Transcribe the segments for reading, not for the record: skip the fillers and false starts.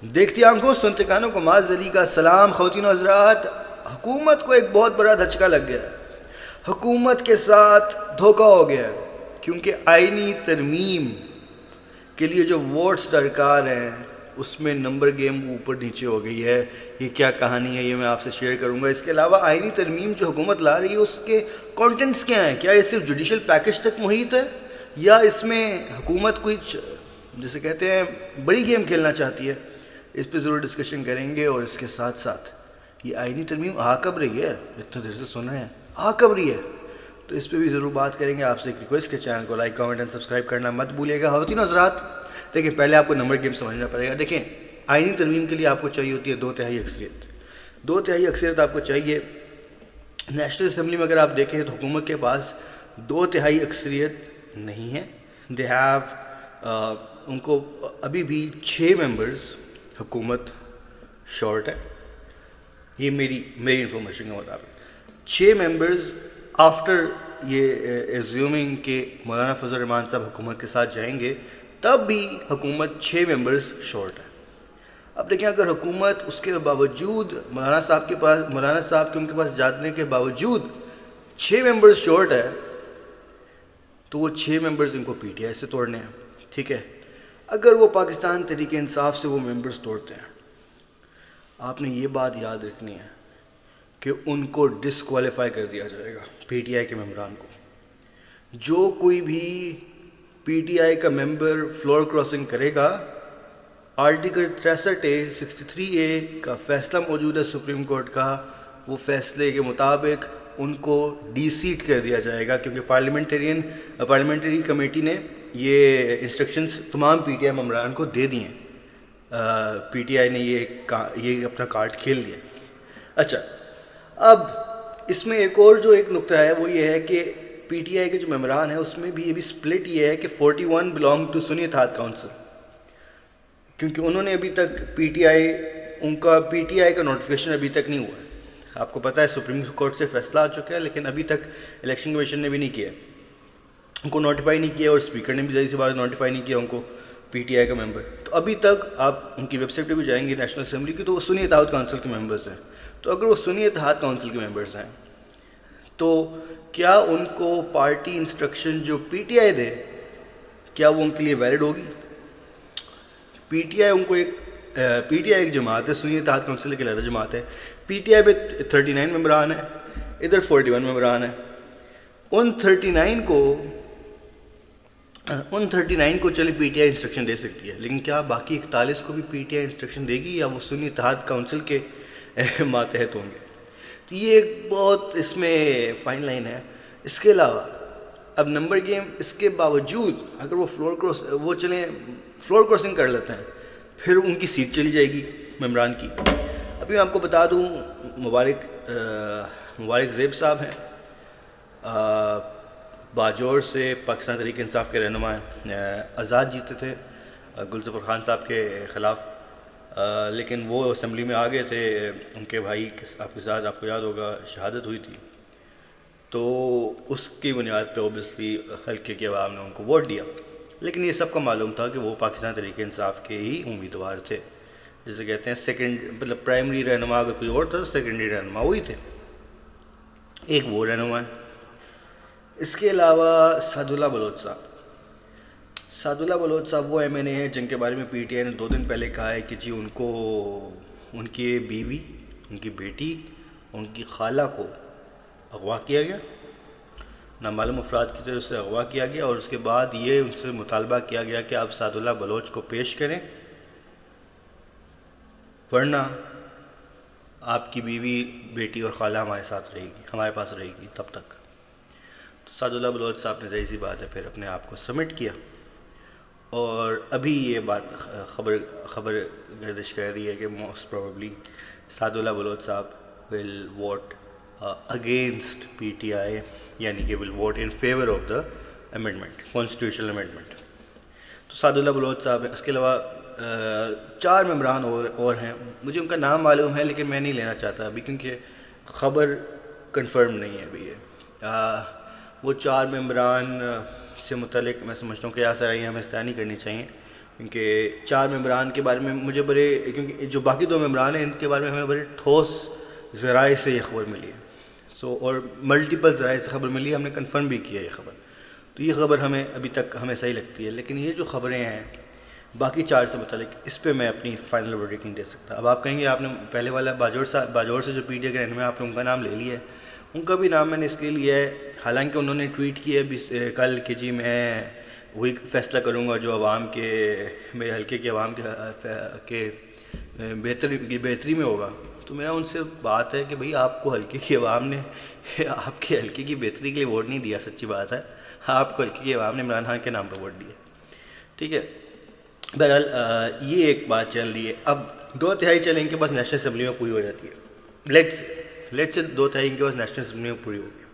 دیکھتی آنکھوں سنتے کانوں کو معاذ علی کا سلام. خواتین و حضرات, حکومت کو ایک بہت بڑا دھچکا لگ گیا ہے. حکومت کے ساتھ دھوکہ ہو گیا ہے, کیونکہ آئینی ترمیم کے لیے جو ووٹس درکار ہیں اس میں نمبر گیم اوپر نیچے ہو گئی ہے. یہ کیا کہانی ہے یہ میں آپ سے شیئر کروں گا. اس کے علاوہ آئینی ترمیم جو حکومت لا رہی ہے اس کے کانٹینٹس کیا ہیں. کیا یہ صرف جوڈیشل پیکج تک محیط ہے, یا اس میں حکومت کچھ جسے کہتے ہیں بڑی گیم کھیلنا چاہتی ہے. اس پہ ضرور ڈسکشن کریں گے. اور اس کے ساتھ ساتھ یہ آئینی ترمیم آ کب رہی ہے, اتنا دیر سے سن رہے ہیں, آ کب رہی ہے, تو اس پہ بھی ضرور بات کریں گے. آپ سے ایک ریکویسٹ کہ چینل کو لائک کامنٹ اینڈ سبسکرائب کرنا مت بھولیے گا. خواتین و حضرات, دیکھیں پہلے آپ کو نمبر گیم سمجھنا پڑے گا. دیکھیں آئینی ترمیم کے لیے آپ کو چاہیے ہوتی ہے 2/3 اکثریت. 2/3 اکثریت آپ کو چاہیے. نیشنل اسمبلی میں اگر آپ دیکھیں تو حکومت کے پاس 2/3 اکثریت نہیں ہے. دے ہیو ان کو ابھی بھی 6 ممبرز حکومت شارٹ ہے. یہ میری انفارمیشن کے مطابق 6 ممبرز آفٹر یہ ایزیومنگ کہ مولانا فضل الرحمان صاحب حکومت کے ساتھ جائیں گے تب بھی حکومت 6 ممبرز شارٹ ہے. اب دیکھیں اگر حکومت اس کے باوجود مولانا صاحب کے ان کے پاس جانے کے باوجود 6 ممبرز شارٹ ہے تو وہ 6 ممبرز ان کو پی ٹی آئی سے توڑنے ہیں. ٹھیک ہے, اگر وہ پاکستان تحریک انصاف سے وہ ممبرز توڑتے ہیں, آپ نے یہ بات یاد رکھنی ہے کہ ان کو ڈسکوالیفائی کر دیا جائے گا پی ٹی آئی کے ممبران کو. جو کوئی بھی پی ٹی آئی کا ممبر فلور کراسنگ کرے گا, آرٹیکل 63A 63A کا فیصلہ موجود ہے سپریم کورٹ کا, وہ فیصلے کے مطابق ان کو ڈی سیٹ کر دیا جائے گا. کیونکہ پارلیمنٹری کمیٹی نے یہ انسٹرکشنز تمام پی ٹی آئی ممبران کو دے دی ہیں. پی ٹی آئی نے یہ اپنا کارڈ کھیل لیا. اچھا, اب اس میں ایک نقطہ ہے, وہ یہ ہے کہ پی ٹی آئی کے جو ممبران ہیں اس میں بھی یہ بھی سپلٹ یہ ہے کہ 41 بلانگ ٹو سنی اتحاد کونسل, کیونکہ انہوں نے ابھی تک پی ٹی آئی کا نوٹیفیکیشن ابھی تک نہیں ہوا ہے. آپ کو پتہ ہے سپریم کورٹ سے فیصلہ آ چکا ہے, لیکن ابھی تک الیکشن کمیشن نے بھی نہیں کیا, ان کو نوٹیفائی نہیں کیا, اور اسپیکر نے بھی ظاہر سی بات نوٹیفائی نہیں کیا ان کو پی ٹی آئی کا ممبر. تو ابھی تک آپ ان کی ویب سائٹ پہ بھی جائیں گے نیشنل اسمبلی کی, تو وہ سنی اتحاد کونسل کے ممبرز ہیں. تو اگر وہ سنی اتحاد کونسل کے ممبرز ہیں تو کیا ان کو پارٹی انسٹرکشن جو پی ٹی آئی دے, کیا وہ ان کے لیے ویلڈ ہوگی؟ پی ٹی آئی ایک جماعت ہے, سنی اتحاد کونسل کی علیحدہ جماعت ہے. پی ٹی آئی پہ 39 ممبران ہیں, ادھر 41 ممبران ہیں. ان 39 کو چلے پی ٹی آئی انسٹرکشن دے سکتی ہے, لیکن کیا باقی 41 کو بھی پی ٹی آئی انسٹرکشن دے گی, یا وہ سنی اتحاد کونسل کے ماتحت ہوں گے؟ تو یہ ایک بہت اس میں فائن لائن ہے. اس کے علاوہ اب نمبر گیم, اس کے باوجود اگر وہ فلور کراسنگ کر لیتے ہیں, پھر ان کی سیٹ چلی جائے گی ممبران کی. ابھی میں آپ کو بتا دوں, مبارک زیب صاحب ہیں, باجوڑ سے پاکستان تحریک انصاف کے رہنما ہیں. آزاد جیتے تھے گلظفر خان صاحب کے خلاف, لیکن وہ اسمبلی میں آ گئے تھے. ان کے بھائی آپ کو یاد ہوگا شہادت ہوئی تھی, تو اس کی بنیاد پہ اوبیسلی حلقے کی عوام نے ان کو ووٹ دیا. لیکن یہ سب کا معلوم تھا کہ وہ پاکستان تحریک انصاف کے ہی امیدوار تھے. جسے کہتے ہیں پرائمری رہنما اگر کوئی اور تھا, سیکنڈری رہنما وہی تھے. ایک وہ رہنما ہے. اس کے علاوہ سعداللہ بلوچ صاحب وہ ایم این اے ہیں جن کے بارے میں پی ٹی آئی نے 2 دن پہلے کہا ہے کہ جی ان کو ان کی بیوی, ان کی بیٹی, ان کی خالہ کو اغوا کیا گیا, نامعلوم افراد کی طرف سے اغوا کیا گیا, اور اس کے بعد یہ ان سے مطالبہ کیا گیا کہ آپ سعداللہ بلوچ کو پیش کریں, ورنہ آپ کی بیوی, بیٹی اور خالہ ہمارے پاس رہے گی تب تک. تو سعداللہ بلوچ صاحب نے ظاہر سی بات ہے پھر اپنے آپ کو سبمٹ کیا, اور ابھی یہ بات خبر گردش کر رہی ہے کہ most probably Saadullah Baloch Sahib will vote against P T I, یعنی کہ will vote in favour of the amendment, constitutional amendment. تو سعداللہ بلوچ صاحب ہیں. اس کے علاوہ 4 ممبران اور ہیں, مجھے ان کا نام معلوم ہے لیکن میں نہیں لینا چاہتا ابھی, کیونکہ خبر کنفرم نہیں ہے ابھی. وہ 4 ممبران سے متعلق میں سمجھتا ہوں کہ ایسا ہمیں استعفا نہیں کرنی چاہیے, کیونکہ 4 ممبران کے بارے میں مجھے کیونکہ جو باقی 2 ممبران ہیں ان کے بارے میں ہمیں بڑے ٹھوس ذرائع سے یہ خبر ملی ہے. اور ملٹیپل ذرائع سے خبر ملی ہے, ہم نے کنفرم بھی کیا یہ خبر. تو یہ خبر ہمیں ابھی تک ہمیں صحیح لگتی ہے. لیکن یہ جو خبریں ہیں باقی 4 سے متعلق, اس پہ میں اپنی فائنل ورڈکٹ نہیں دے سکتا. اب آپ کہیں گے آپ نے پہلے والا باجوڑ سے جو PTI کے رہنما میں آپ نے ان کا نام لے لیا ہے. ان کا بھی نام میں نے اس لیے لیا ہے, حالانکہ انہوں نے ٹویٹ کیا ہے کل کہ جی میں وہی فیصلہ کروں گا جو عوام کے, میرے حلقے کے عوام کے بہتری میں ہوگا. تو میرا ان سے بات ہے کہ بھئی آپ کو حلقے کی عوام نے آپ کے حلقے کی بہتری کے لیے ووٹ نہیں دیا. سچی بات ہے, آپ کو حلقے کی عوام نے عمران خان کے نام پہ ووٹ دیا. ٹھیک ہے, بہرحال یہ ایک بات چل رہی ہے. اب 2/3 چلیں ان کے پاس نیشنل اسمبلی میں پوری ہو جاتی ہے. لیٹ سے 2/3 ان کے پاس نیشنل اسمبلی میں پوری ہو گئی.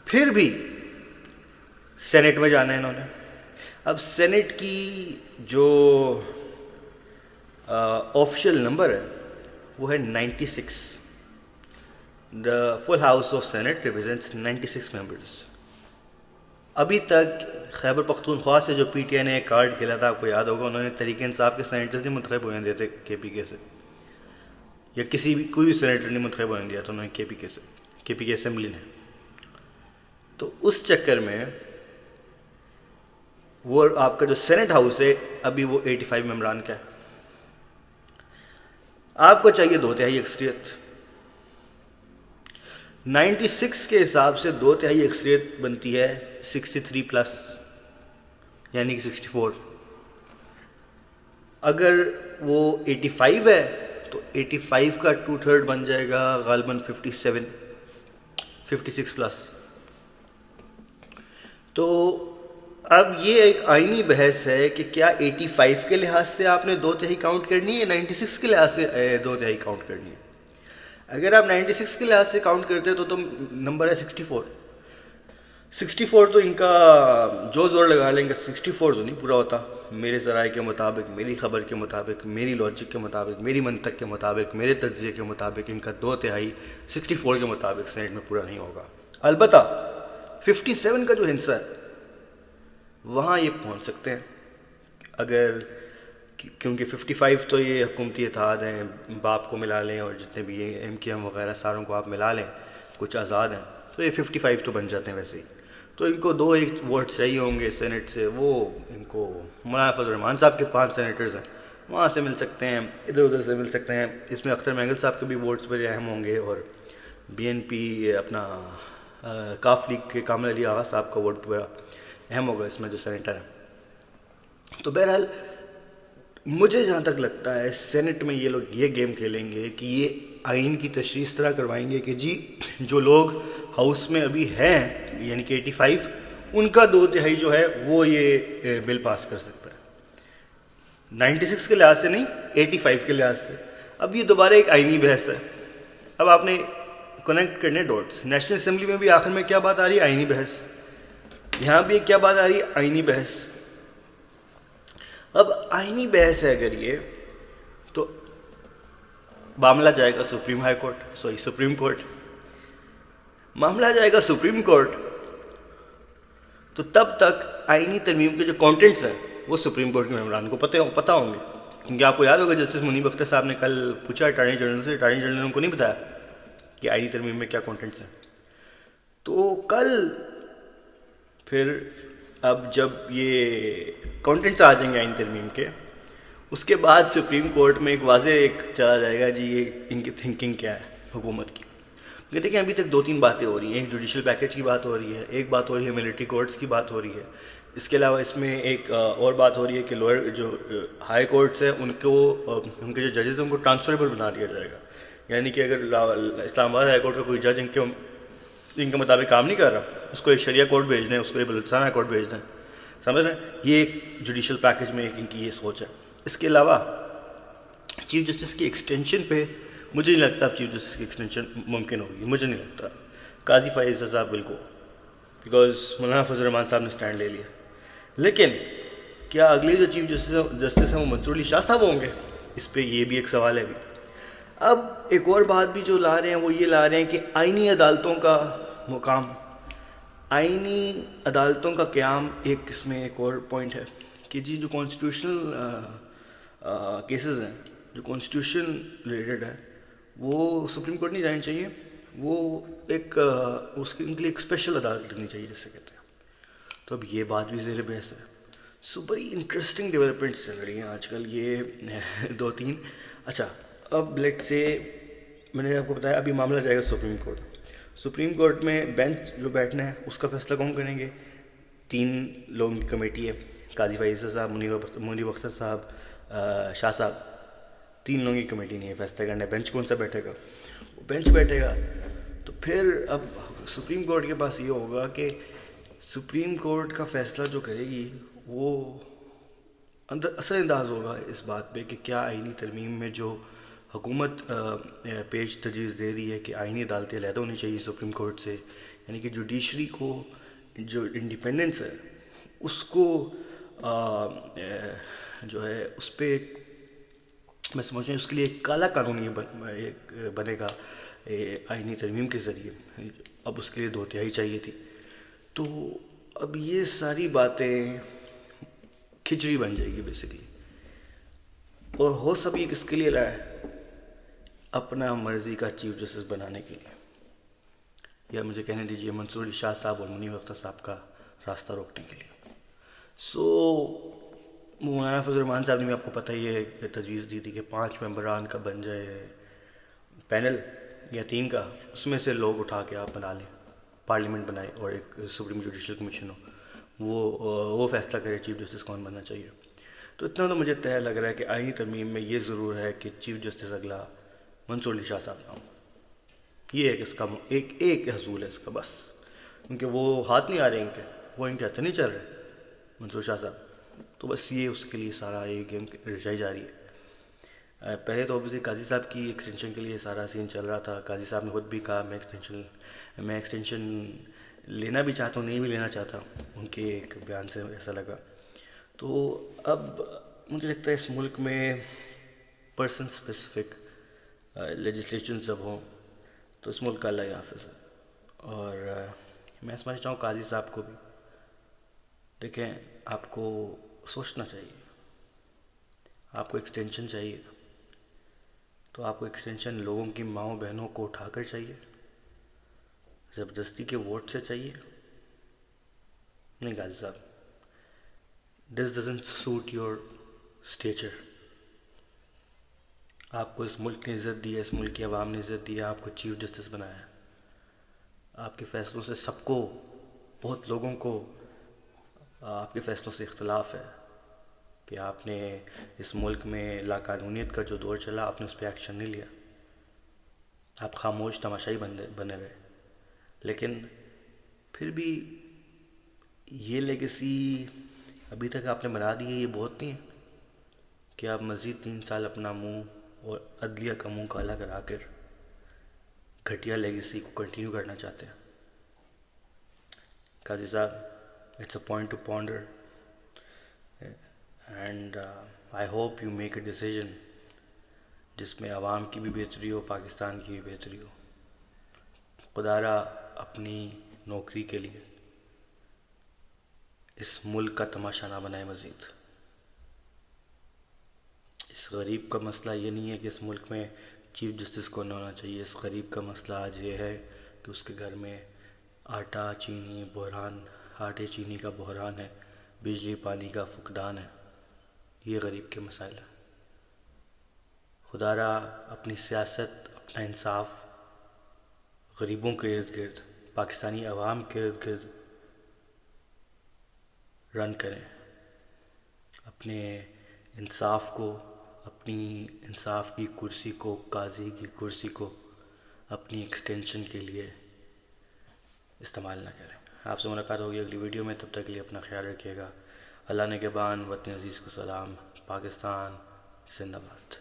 پھر بھی سینٹ میں جانا ہے انہوں نے. اب سینٹ کی جو آفیشیل نمبر ہے وہ ہے 96. The full house of senate represents 96 members. ابھی تک خیبر پختونخوا سے جو PTI نے ایک کارڈ کھیلا تھا, آپ کو یاد ہوگا, انہوں نے تحریک انصاف کے سینیٹرز نہیں منتخب ہونے دیتے KPK سے, یا کوئی بھی سینیٹر نہیں منتخب ہونے دیا تھا انہوں نے KPK اسمبلی نے. تو اس چکر میں وہ آپ کا جو سینٹ ہاؤس ہے ابھی وہ 85 ممبران کا ہے. آپ کو چاہیے 2/3 اکثریت. 96 کے حساب سے 2/3 اکثریت بنتی ہے 63+, یعنی کہ 64. اگر وہ 85 ہے تو 85 کا 2/3 بن جائے گا غالباً 56+. تو اب یہ ایک آئینی بحث ہے کہ کیا 85 کے لحاظ سے آپ نے 2/3 کاؤنٹ کرنی ہے یا 96 کے لحاظ سے 2/3 کاؤنٹ کرنی ہے. اگر آپ 96 کے لحاظ سے کاؤنٹ کرتے تو نمبر ہے 64. 64 تو ان کا جو زور لگا لیں گے 64 تو نہیں پورا ہوتا. میرے ذرائع کے مطابق, میری خبر کے مطابق, میری لاجک کے مطابق, میری منطق کے مطابق, میرے تجزیے کے مطابق ان کا 2/3 64 کے مطابق سینٹ میں پورا نہیں ہوگا. البتہ 57 کا جو حصہ ہے وہاں یہ پہنچ سکتے ہیں اگر, کیونکہ 55 تو یہ حکومتی اتحاد ہیں, باپ کو ملا لیں اور جتنے بھی MKM وغیرہ ساروں کو آپ ملا لیں, کچھ آزاد ہیں, تو یہ 55 تو بن جاتے ہیں ویسے ہی. تو ان کو 2 ووٹ چاہیے ہوں گے سینٹ سے. وہ ان کو مولانا فضل الرحمان صاحب کے 5 سینیٹرز ہیں, وہاں سے مل سکتے ہیں, ادھر ادھر سے مل سکتے ہیں. اس میں اختر مینگل صاحب کے بھی ووٹس بڑے اہم ہوں گے, اور BNP اپنا کاف لیگ کے کامل علی آغا صاحب کا ووٹ بڑا اہم ہوگا اس میں جو سینیٹر ہیں. تو بہرحال مجھے جہاں تک لگتا ہے سینٹ میں یہ لوگ یہ گیم کھیلیں گے کہ یہ آئین کی تشریح اس طرح کروائیں گے کہ جی جو لوگ ہاؤس میں ابھی ہیں یعنی کہ 85, ان کا 2/3 جو ہے وہ یہ بل پاس کر سکتا ہے. 96 کے لحاظ سے نہیں, 85 کے لحاظ سے. اب یہ دوبارہ ایک آئینی بحث ہے. اب آپ نے کنیکٹ کرنے ڈاٹس. نیشنل اسمبلی میں بھی آخر میں کیا بات آ رہی ہے, آئینی بحث. یہاں بھی کیا بات آ رہی ہے, آئینی بحث. اب آئینی بحث ہے اگر یہ, تو معاملہ جائے گا سپریم کورٹ. معاملہ جائے گا سپریم کورٹ, تو تب تک آئینی ترمیم کے جو کانٹینٹس ہیں وہ سپریم کورٹ کے ممبران کو پتہ ہوں گے. کیونکہ آپ کو یاد ہوگا جسٹس منیب اختر صاحب نے کل پوچھا اٹارنی جنرل سے, اٹارنی جنرل نے ان کو نہیں بتایا کہ آئینی ترمیم میں کیا کانٹینٹس ہیں. تو کل پھر اب جب یہ کانٹینٹس آ جائیں گے آئینی ترمیم کے, اس کے بعد سپریم کورٹ میں ایک واضح چلا جائے گا جی یہ ان کی تھنکنگ کیا ہے حکومت کی. کہ دیکھیں ابھی تک 2-3 باتیں ہو رہی ہیں. ایک جوڈیشل پیکیج کی بات ہو رہی ہے, ایک بات ہو رہی ہے ملٹری کورٹس کی بات ہو رہی ہے. اس کے علاوہ اس میں ایک اور بات ہو رہی ہے کہ لوئر جو ہائی کورٹس ہیں ان کے جو ججز ہیں ان کو ٹرانسفریبل بنا دیا جائے گا. یعنی کہ اگر اسلام آباد ہائی کورٹ کا کوئی جج ان کے مطابق کام نہیں کر رہا, اس کو ایک شریعہ کورٹ بھیج دیں, اس کو ایک بلوچستان ہائی کورٹ بھیج دیں. سمجھ رہے ہیں, یہ ایک جوڈیشل پیکیج میں ان کی یہ سوچ ہے. اس کے علاوہ چیف جسٹس کی ایکسٹینشن پہ مجھے نہیں لگتا اب چیف جسٹس کی ایکسٹینشن ممکن ہوگی. مجھے نہیں لگتا. قاضی فائز صاحب بالکل, بیکاز مولانا فضل الرحمان صاحب نے اسٹینڈ لے لیا. لیکن کیا اگلے جو چیف جسٹس ہیں وہ منصور علی شاہ صاحب ہوں گے, اس پہ یہ بھی ایک سوال ہے ابھی. اب ایک اور بات بھی جو لا رہے ہیں وہ یہ لا رہے ہیں کہ آئینی عدالتوں کا مقام, آئینی عدالتوں کا قیام. ایک اس میں ایک اور پوائنٹ ہے کہ جی جو کانسٹیٹیوشنل کیسز ہیں جو کانسٹیٹیوشن ریلیٹڈ ہے وہ سپریم کورٹ نہیں جانی چاہیے, وہ ایک اس کے ان کے لیے ایک اسپیشل عدالت کرنی چاہیے جیسے کہتے ہیں. تو اب یہ بات بھی زیر بحث ہے. سو بڑی انٹرسٹنگ ڈیولپمنٹس چل رہی ہیں آج کل یہ 2-3. اچھا اب لیٹ سے میں نے آپ کو بتایا ابھی معاملہ جائے گا سپریم کورٹ. سپریم کورٹ میں بینچ جو بیٹھنا ہے اس کا فیصلہ کون کریں گے؟ 3 لوگوں کی کمیٹی ہے, قاضی فیصل صاحب, منیر بختر صاحب, شاہ صاحب. 3 لوگوں کی کمیٹی نہیں ہے فیصلہ کرنا ہے. بینچ کون سا بیٹھے گا؟ وہ بینچ بیٹھے گا. تو پھر اب سپریم کورٹ کے پاس یہ ہوگا کہ سپریم کورٹ کا فیصلہ جو کرے گی وہ اثر انداز ہوگا اس بات پہ کہ کیا آئینی ترمیم میں جو حکومت پیش تجویز دے رہی ہے کہ آئینی عدالتیں علیحدہ ہونی چاہیے سپریم کورٹ سے, یعنی کہ جوڈیشری کو جو انڈیپینڈنس ہے اس کو جو ہے اس پہ میں سمجھ رہا ہوں اس کے لیے ایک کالا قانون بنے گا آئینی ترمیم کے ذریعے. اب اس کے لیے 2/3 چاہیے تھی. تو اب یہ ساری باتیں کھچڑی بن جائے گی بیسیکلی. اور ہو سب یہ کس کے لیے رہا ہے؟ اپنا مرضی کا چیف جسٹس بنانے کے لیے, یا مجھے کہنے دیجیے منصور علی شاہ صاحب اور منیر بختر صاحب کا راستہ روکنے کے لیے. سو مولانا فضل الرحمان صاحب نے بھی آپ کو پتہ ہی ہے تجویز دی تھی کہ 5 ممبران کا بن جائے پینل یا 3 کا, اس میں سے لوگ اٹھا کے آپ بنا لیں, پارلیمنٹ بنائے اور ایک سپریم جوڈیشل کمیشن ہو, وہ فیصلہ کرے چیف جسٹس کون بننا چاہیے. تو اتنا تو مجھے طے لگ رہا ہے کہ آئینی ترمیم میں یہ ضرور ہے کہ چیف جسٹس اگلا منصور علی شاہ صاحب نہ ہوں. یہ ایک اس کا ایک حصول ہے اس کا بس, کیونکہ وہ ہاتھ نہیں آ رہے ان کے, وہ ان کے ہاتھ نہیں چل رہے منصور شاہ صاحب. تو بس یہ اس کے لیے سارا یہ گیم رچائی جا رہی ہے. پہلے تو اوبیسلی قاضی صاحب کی ایکسٹینشن کے لیے سارا سین چل رہا تھا. قاضی صاحب نے خود بھی کہا میں ایکسٹینشن لینا بھی چاہتا ہوں, نہیں بھی لینا چاہتا, ان کے ایک بیان سے ایسا لگا. تو اب مجھے لگتا ہے اس ملک میں پرسن اسپیسیفک لیجسلیشن جب ہوں تو اس ملک کا اللہ حافظ ہے. اور میں سمجھتا ہوں قاضی صاحب کو بھی دیکھیں, آپ کو سوچنا چاہیے. آپ کو ایکسٹینشن چاہیے تو آپ کو ایکسٹینشن لوگوں کی ماؤں بہنوں کو اٹھا کر چاہیے, زبردستی کے ووٹ سے چاہیے نہیں قاضی صاحب. This doesn't suit your stature. آپ کو اس ملک نے عزت دی ہے, اس ملک کی عوام نے عزت دی ہے, آپ کو چیف جسٹس بنایا ہے. آپ کے فیصلوں سے سب کو, بہت لوگوں کو آپ کے فیصلوں سے اختلاف ہے کہ آپ نے اس ملک میں لاقانونیت کا جو دور چلا آپ نے اس پہ ایکشن نہیں لیا. آپ خاموش تماشائی بنے رہے. لیکن پھر بھی یہ لیگیسی ابھی تک آپ نے بنا دی ہے, یہ بہت نہیں ہے کہ آپ مزید 3 سال اپنا منہ اور عدلیہ کا منہ کالا کرا کر گھٹیا لیگیسی کو کنٹینیو کرنا چاہتے ہیں. قاضی صاحب, it's a point to ponder and I hope you make a decision جس میں عوام کی بھی بہتری ہو, پاکستان کی بھی بہتری ہو. خدا را اپنی نوکری کے لیے اس ملک کا تماشا نہ بنائے مزید. اس غریب کا مسئلہ یہ نہیں ہے کہ اس ملک میں چیف جسٹس کو نہ ہونا چاہیے. اس غریب کا مسئلہ آج یہ ہے کہ اس کے گھر میں آٹا چینی بحران, آٹے چینی کا بحران ہے, بجلی پانی کا فقدان ہے. یہ غریب کے مسائل ہیں. خدا را اپنی سیاست, اپنا انصاف غریبوں کے ارد گرد, پاکستانی عوام کے ارد گرد رن کریں. اپنے انصاف کو, اپنی انصاف کی کرسی کو, قاضی کی کرسی کو اپنی ایکسٹینشن کے لیے استعمال نہ کریں. آپ سے ملاقات ہوگی اگلی ویڈیو میں. تب تک کے لیے اپنا خیال رکھیے گا. اللہ نگہبان. وطن عزیز کو سلام. پاکستان زندہ باد.